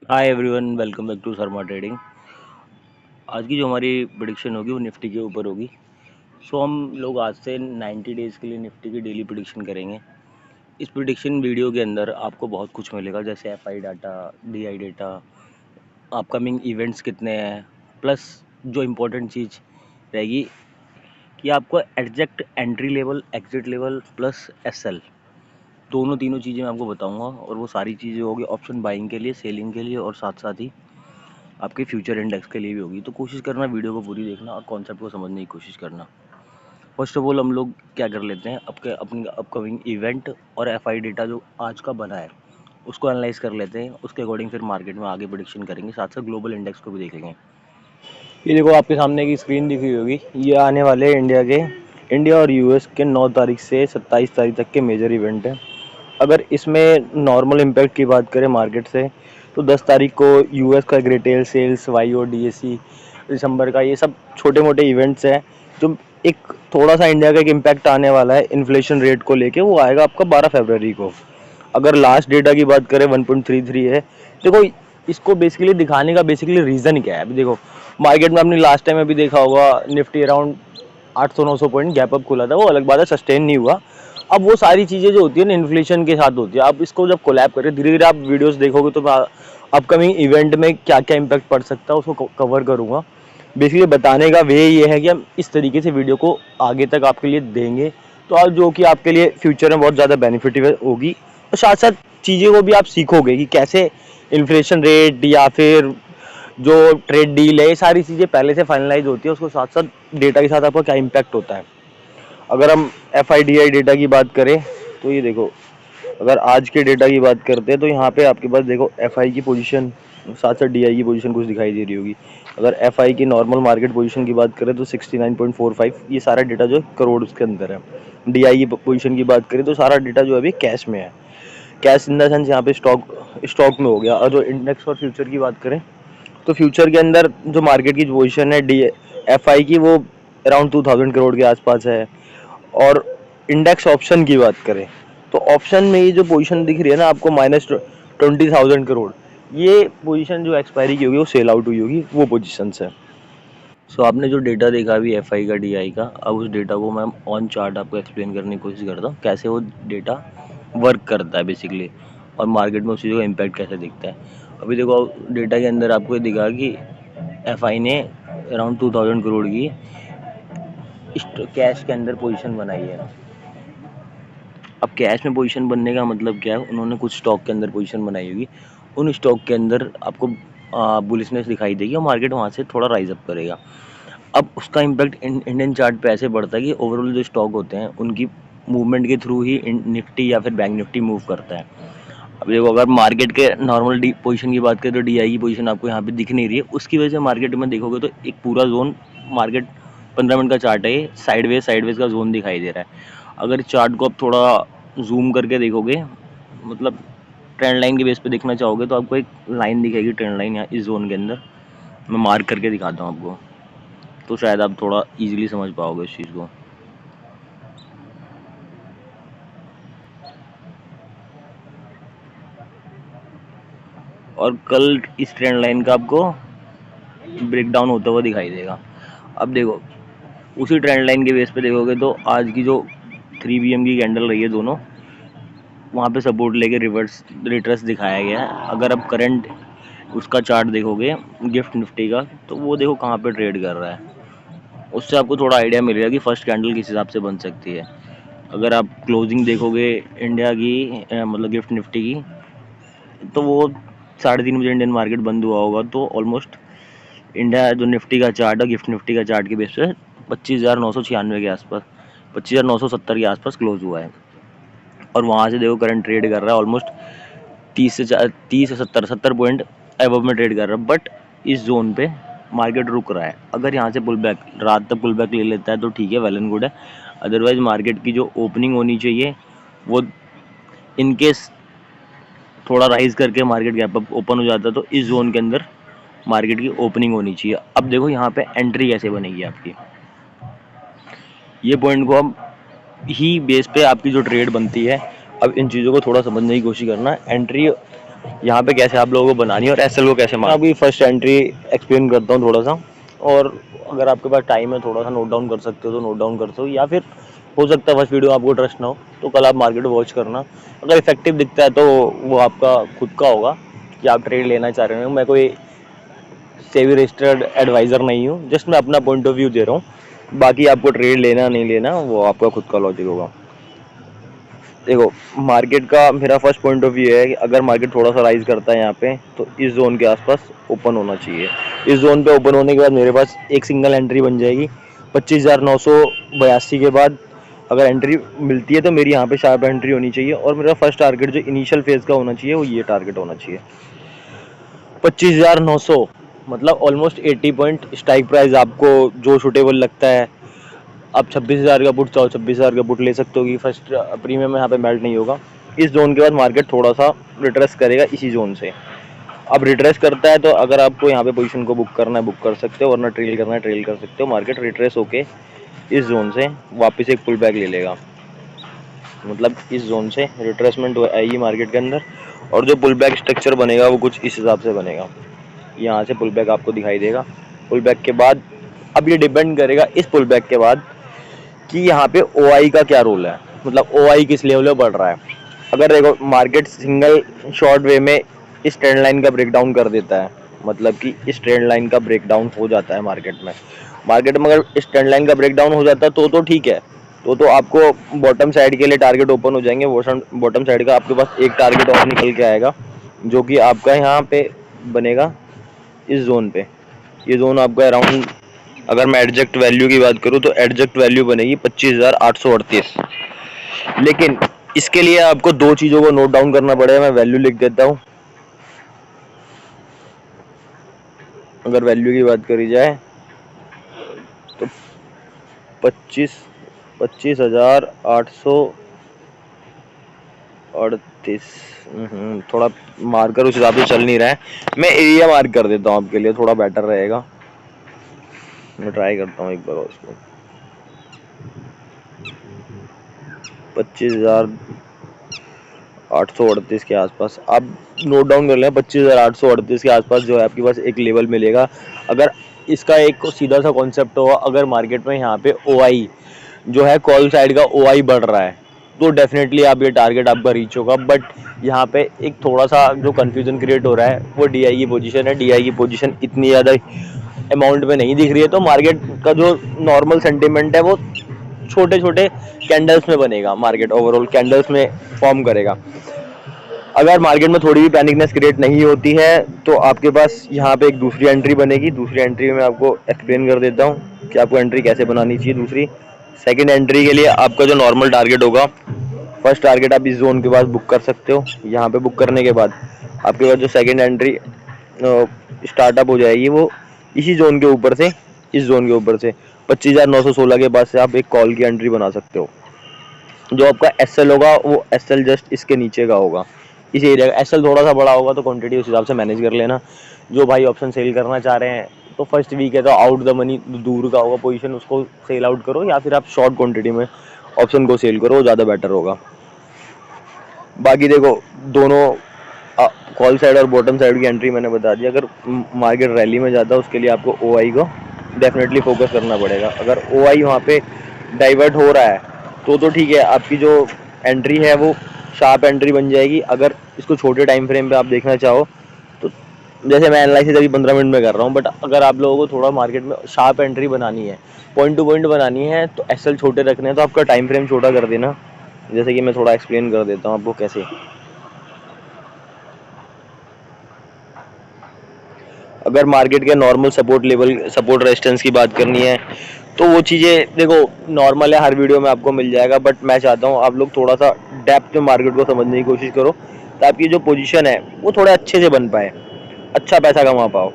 Hi everyone, welcome back to Sharma trading. आज की जो हमारी प्रिडिक्शन होगी वो निफ्टी के ऊपर होगी। हम लोग आज से 90 डेज़ के लिए निफ्टी की डेली प्रिडिक्शन करेंगे। इस प्रिडिक्शन वीडियो के अंदर आपको बहुत कुछ मिलेगा, जैसे FI data, DI data, upcoming events कितने हैं, प्लस जो इम्पोर्टेंट चीज़ रहेगी कि आपको exact entry level, exit level plus SL दोनों तीनों चीज़ें मैं आपको बताऊंगा। और वो सारी चीज़ें होगी ऑप्शन बाइंग के लिए, सेलिंग के लिए और साथ साथ ही आपके फ्यूचर इंडेक्स के लिए भी होगी। तो कोशिश करना वीडियो को पूरी देखना और कॉन्सेप्ट को समझने की कोशिश करना। फर्स्ट ऑफ ऑल हम लोग क्या कर लेते हैं, अपनी अपकमिंग इवेंट और एफआई डेटा जो आज का बना है उसको एनालाइज कर लेते हैं। उसके अकॉर्डिंग फिर मार्केट में आगे प्रेडिक्शन करेंगे, साथ साथ ग्लोबल इंडेक्स को भी देखेंगे। ये देखो, आपके सामने की स्क्रीन दिख रही होगी, ये आने वाले इंडिया और यूएस के 9 तारीख से 27 तारीख तक के मेजर इवेंट हैं। अगर इसमें नॉर्मल इम्पैक्ट की बात करें मार्केट से, तो 10 तारीख को यूएस का रिटेल सेल्स, वाईओ, डीएससी, दिसंबर का, ये सब छोटे मोटे इवेंट्स हैं। जो एक थोड़ा सा इंडिया का एक इम्पैक्ट आने वाला है इन्फ्लेशन रेट को लेके, वो आएगा आपका 12 फरवरी को। अगर लास्ट डेटा की बात करें 1.33 है। देखो, इसको बेसिकली दिखाने का बेसिकली रीज़न क्या है। अभी देखो, मार्केट में आपने लास्ट टाइम अभी देखा होगा, Nifty around 800-900 point gap up खुला था, वो अलग बात है, सस्टेन नहीं हुआ। अब वो सारी चीज़ें जो होती है ना, इन्फ्लेशन के साथ होती है। आप इसको जब कोलैब करें, धीरे धीरे आप वीडियोस देखोगे तो अपकमिंग इवेंट में क्या क्या इम्पैक्ट पड़ सकता है उसको कवर करूँगा। बेसिकली बताने का वे ये है कि हम इस तरीके से वीडियो को आगे तक आपके लिए देंगे, तो आप जो कि आपके लिए फ्यूचर में बहुत ज़्यादा बेनिफिट होगी। और साथ साथ चीज़ें को भी आप सीखोगे कि कैसे इन्फ्लेशन रेट या फिर जो ट्रेड डील है, ये सारी चीज़ें पहले से फाइनलाइज होती है, उसको साथ साथ डेटा के साथ आपका क्या इम्पैक्ट होता है। अगर हम F I D I data की बात करें, तो ये देखो, अगर आज के डेटा की बात करते हैं तो यहाँ पे आपके पास देखो एफ आई की पोजीशन, साथ साथ डी आई की पोजीशन कुछ दिखाई दे रही होगी। अगर एफ आई की नॉर्मल मार्केट पोजीशन की बात करें तो 69.45, ये सारा डेटा जो है करोड़ उसके अंदर है। डी आई की पोजीशन की बात करें तो सारा डेटा जो है अभी कैश में है। कैश इन द सेंस यहाँ पे स्टॉक में हो गया। और जो इंडेक्स और फ्यूचर की बात करें, तो फ्यूचर के अंदर जो मार्केट की पोजीशन है डी एफ आई की, वो अराउंड 2000 करोड़ के आसपास है। और इंडेक्स ऑप्शन की बात करें तो ऑप्शन में ये जो पोजीशन दिख रही है ना आपको, -20,000 करोड़, ये पोजीशन जो एक्सपायरी की होगी वो सेल आउट हुई होगी, वो पोजीशन है। आपने जो डेटा देखा अभी एफ आई का, डी आई का, अब उस डेटा को मैं ऑन चार्ट आपको एक्सप्लेन करने की कोशिश करता हूँ कैसे वो डेटा वर्क करता है बेसिकली, और मार्केट में उस चीज़ का इम्पैक्ट कैसे दिखता है। अभी देखो, डेटा के अंदर आपको ये दिखा कि एफ आई ने अराउंड 2000 करोड़ की कैश के अंदर पोजीशन बनाई है। अब कैश में पोजीशन बनने का मतलब क्या है, उन्होंने कुछ स्टॉक के अंदर पोजीशन बनाई होगी, उन स्टॉक के अंदर आपको बुलिशनेस दिखाई देगी और मार्केट वहाँ से थोड़ा राइज अप करेगा। अब उसका इम्पैक्ट इंडियन चार्ट पे ऐसे पड़ता है कि ओवरऑल जो स्टॉक होते हैं उनकी मूवमेंट के थ्रू ही निफ्टी या फिर बैंक निफ्टी मूव करता है। अब देखो, अगर मार्केट के नॉर्मल पोजीशन की बात करें तो डी आई की पोजीशन आपको यहाँ पे दिख नहीं रही है, उसकी वजह से मार्केट में देखोगे तो एक पूरा जोन, मार्केट 15 मिनट का चार्ट है, ये साइडवेज का जोन दिखाई दे रहा है। अगर चार्ट को आप थोड़ा जूम करके देखोगे, मतलब ट्रेंड लाइन के बेस पे देखना चाहोगे, तो आपको एक लाइन दिखेगी, ट्रेंड लाइन, यहाँ इस जोन के अंदर मैं मार्क करके दिखाता हूँ आपको, तो शायद आप थोड़ा इजीली समझ पाओगे इस चीज़ को। और कल इस ट्रेंड लाइन का आपको ब्रेक डाउन होता हुआ दिखाई देगा। अब देखो, उसी ट्रेंड लाइन के बेस पे देखोगे तो आज की जो 3 PM की कैंडल रही है, दोनों वहाँ पे सपोर्ट लेके रिट्रेस दिखाया गया है। अगर आप करंट उसका चार्ट देखोगे गिफ्ट निफ्टी का, तो वो देखो कहाँ पे ट्रेड कर रहा है, उससे आपको थोड़ा आइडिया मिलेगा कि फर्स्ट कैंडल किस हिसाब से बन सकती है। अगर आप क्लोजिंग देखोगे इंडिया की, मतलब गिफ्ट निफ्टी की, तो वो 3:30 बजे इंडियन मार्केट बंद हुआ होगा, तो ऑलमोस्ट इंडिया जो निफ्टी का चार्ट है, गिफ्ट निफ्टी का चार्ट के बेस पे 25,996 के आसपास, 25,970 के आसपास क्लोज हुआ है। और वहाँ से देखो करंट ट्रेड कर रहा है ऑलमोस्ट 30 से 70 पॉइंट एबव में ट्रेड कर रहा है। बट इस जोन पे मार्केट रुक रहा है। अगर यहाँ से पुल बैक, रात तक पुल बैक ले लेता है तो ठीक है, वेल एंड गुड है। अदरवाइज मार्केट की जो ओपनिंग होनी चाहिए वो, इनकेस थोड़ा राइज करके मार्केट गैप अप ओपन हो जाता है, तो इस जोन के अंदर मार्केट की ओपनिंग होनी चाहिए। अब देखो यहाँ पे एंट्री कैसे बनेगी आपकी, ये पॉइंट को अब ही बेस पे आपकी जो ट्रेड बनती है। अब इन चीज़ों को थोड़ा समझने की कोशिश करना। एंट्री यहाँ पे कैसे आप लोगों को बनानी है और एसएल को कैसे मारना। अभी फर्स्ट एंट्री एक्सप्लेन करता हूँ थोड़ा सा, और अगर आपके पास टाइम है थोड़ा सा नोट डाउन कर सकते हो तो नोट डाउन कर सकते हो, या फिर हो सकता है फर्स्ट वीडियो आपको ट्रस्ट ना हो तो कल आप मार्केट वॉच करना। अगर इफेक्टिव दिखता है तो वो आपका खुद का होगा कि आप ट्रेड लेना चाह रहे हो। मैं कोई सेवी रजिस्टर्ड एडवाइज़र नहीं हूँ, जस्ट मैं अपना पॉइंट ऑफ व्यू दे रहा हूँ। बाकी आपको ट्रेड लेना नहीं लेना वो आपका खुद का लॉजिक होगा। देखो मार्केट का मेरा फर्स्ट पॉइंट ऑफ व्यू है कि अगर मार्केट थोड़ा सा राइज करता है यहाँ पे तो इस जोन के आसपास ओपन होना चाहिए। इस जोन पे ओपन होने के बाद मेरे पास एक सिंगल एंट्री बन जाएगी 25,982 के बाद। अगर एंट्री मिलती है तो मेरी यहाँ पे शार्प एंट्री होनी चाहिए, और मेरा फर्स्ट टारगेट जो इनिशियल फेज का होना चाहिए वो ये टारगेट होना चाहिए 25,900, मतलब ऑलमोस्ट 80 पॉइंट स्ट्राइक प्राइस आपको जो सुटेबल लगता है। आप 26,000 का पुट चाहो 26,000 का पुट ले सकते हो कि फर्स्ट प्रीमियम यहाँ पे मेल्ट नहीं होगा। इस जोन के बाद मार्केट थोड़ा सा रिट्रेस करेगा इसी जोन से। अब रिट्रेस करता है तो अगर आपको यहाँ पे पोजीशन को बुक करना है बुक कर सकते हो, वरना ट्रेल करना है ट्रेल कर सकते हो। मार्केट रिट्रेस होके इस जोन से वापस एक पुल बैक ले लेगा, मतलब इस जोन से रिट्रेसमेंट आएगी मार्केट के अंदर, और जो पुल बैक स्ट्रक्चर बनेगा वो कुछ इस हिसाब से बनेगा। यहाँ से पुल बैक आपको दिखाई देगा। पुल बैक के बाद अब ये डिपेंड करेगा इस पुल बैक के बाद कि यहाँ पे OI का क्या रोल है, मतलब OI किस लेवल पे बढ़ रहा है। अगर देखो मार्केट सिंगल शॉर्ट वे में इस ट्रेंड लाइन का ब्रेकडाउन कर देता है, मतलब कि इस ट्रेंड लाइन का ब्रेकडाउन हो जाता है मार्केट में अगर इस ट्रेंड लाइन का ब्रेकडाउन हो जाता है तो ठीक है, तो आपको बॉटम साइड के लिए टारगेट ओपन हो जाएंगे। बॉटम साइड का आपके पास एक टारगेट और निकल के आएगा जो कि आपका यहाँ पे बनेगा इस जोन पे। ये जोन आपका अराउंड, अगर मैं एडजेक्ट वैल्यू की बात करूँ तो एडजेक्ट वैल्यू बनेगी 25,838। लेकिन इसके लिए आपको दो चीज़ों को नोट डाउन करना पड़ेगा। मैं वैल्यू लिख देता हूँ। अगर वैल्यू की बात करी जाए तो 25,838। थोड़ा मार्कर उस हिसाब से चल नहीं रहा है, मैं एरिया मार्क कर देता हूँ आपके लिए, थोड़ा बेटर रहेगा। मैं ट्राई करता हूँ एक बार उसको। 25,838 के आसपास आप नोट डाउन कर लें। 25,838 के आसपास जो है आपके पास एक लेवल मिलेगा। अगर इसका एक सीधा सा कॉन्सेप्ट होगा, अगर मार्केट में यहाँ पे OI जो है कॉल साइड का OI बढ़ रहा है तो डेफिनेटली आप ये टारगेट आपका रीच होगा। बट यहाँ पे एक थोड़ा सा जो कन्फ्यूजन क्रिएट हो रहा है वो DI की पोजीशन है। DI की पोजीशन इतनी ज़्यादा अमाउंट में नहीं दिख रही है, तो मार्केट का जो नॉर्मल सेंटिमेंट है वो छोटे छोटे कैंडल्स में बनेगा। मार्केट ओवरऑल कैंडल्स में फॉर्म करेगा। अगर मार्केट में थोड़ी भी पैनिकनेस क्रिएट नहीं होती है तो आपके पास यहाँ पे एक दूसरी एंट्री बनेगी। दूसरी एंट्री में आपको एक्सप्लेन कर देता हूँ कि आपको एंट्री कैसे बनानी चाहिए। दूसरी सेकंड एंट्री के लिए आपका जो नॉर्मल टारगेट होगा, फर्स्ट टारगेट आप इस जोन के बाद बुक कर सकते हो। यहाँ पे बुक करने के बाद आपके पास जो सेकंड एंट्री स्टार्टअप हो जाएगी वो इसी जोन के ऊपर से, इस जोन के ऊपर से 25,916 के बाद से आप एक कॉल की एंट्री बना सकते हो। जो आपका SL होगा वो SL जस्ट इसके नीचे का होगा, इस एरिया का। SL थोड़ा सा बड़ा होगा तो क्वांटिटी उस हिसाब से मैनेज कर लेना। जो भाई ऑप्शन सेल करना चाह रहे हैं तो फर्स्ट वीक है तो आउट द मनी दूर का होगा पोजीशन, उसको सेल आउट करो, या फिर आप शॉर्ट क्वांटिटी में ऑप्शन को सेल करो, ज़्यादा बेटर होगा। बाकी देखो दोनों कॉल साइड और बॉटम साइड की एंट्री मैंने बता दी। अगर मार्केट रैली में जाता है उसके लिए आपको OI को डेफिनेटली फोकस करना पड़ेगा। अगर OI वहाँ पे डाइवर्ट हो रहा है तो ठीक है, आपकी जो एंट्री है वो शार्प एंट्री बन जाएगी। अगर इसको छोटे टाइम फ्रेम पे आप देखना चाहो तो जैसे मैं एनालिसिस अभी 15 मिनट में कर रहा हूँ, बट अगर आप लोगों को थोड़ा मार्केट में शार्प एंट्री बनानी है, पॉइंट टू पॉइंट बनानी है, तो SL छोटे रखने हैं तो आपका टाइम फ्रेम छोटा कर देना। जैसे कि मैं थोड़ा एक्सप्लेन कर देता हूँ आपको कैसे। अगर मार्केट के normal support level, support resistance की बात करनी है तो वो चीज़ें देखो नॉर्मल है, हर वीडियो में आपको मिल जाएगा। बट मैं चाहता हूँ आप लोग थोड़ा सा डेप्थ में मार्केट को समझने की कोशिश करो ताकि जो पोजीशन है वो थोड़ा अच्छे से बन पाए, अच्छा पैसा कमा पाओ।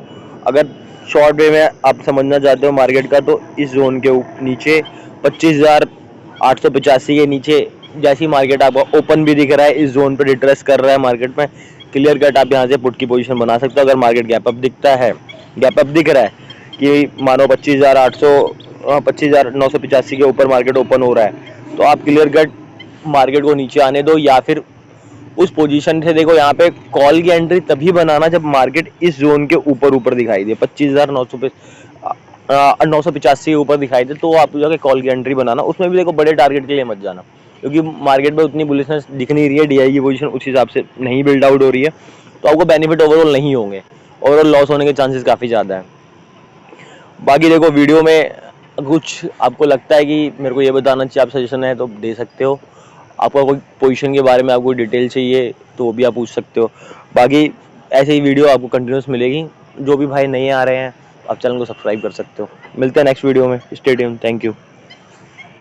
अगर शॉर्ट वे में आप समझना चाहते हो मार्केट का तो इस जोन के नीचे 25,885 के नीचे जैसी मार्केट आपको ओपन भी दिख रहा है, इस जोन पर रिट्रेस कर रहा है मार्केट में, क्लियर कट आप यहाँ से पुट की पोजीशन बना सकते हो। अगर मार्केट गैप अप दिखता है, गैप अप दिख रहा है कि मानो 25,985 के ऊपर मार्केट ओपन हो रहा है तो आप क्लियर कट मार्केट को नीचे आने दो, या फिर उस पोजीशन से देखो यहाँ पे कॉल की एंट्री तभी बनाना जब मार्केट इस जोन के ऊपर दिखाई दे, 25,985 के ऊपर दिखाई दे, तो आप जाके कॉल की एंट्री बनाना। उसमें भी देखो बड़े टारगेट के लिए मत जाना, क्योंकि मार्केट में उतनी बुलिशनेस दिख नहीं रही है, डीआई की पोजीशन उस हिसाब से नहीं बिल्ड आउट हो रही है, तो आपको बेनिफिट ओवरऑल नहीं होंगे, ओवरऑल लॉस होने के चांसेस काफ़ी ज़्यादा है। बाकी देखो वीडियो में कुछ आपको लगता है कि मेरे को ये बताना चाहिए, आप सजेशन है तो दे सकते हो। आपका कोई पोजीशन के बारे में आपको डिटेल चाहिए तो वो भी आप पूछ सकते हो। बाकी ऐसे ही वीडियो आपको कंटिन्यूस मिलेगी। जो भी भाई नहीं आ रहे हैं आप चैनल को सब्सक्राइब कर सकते हो। मिलते हैं नेक्स्ट वीडियो में। Stay tuned, thank you.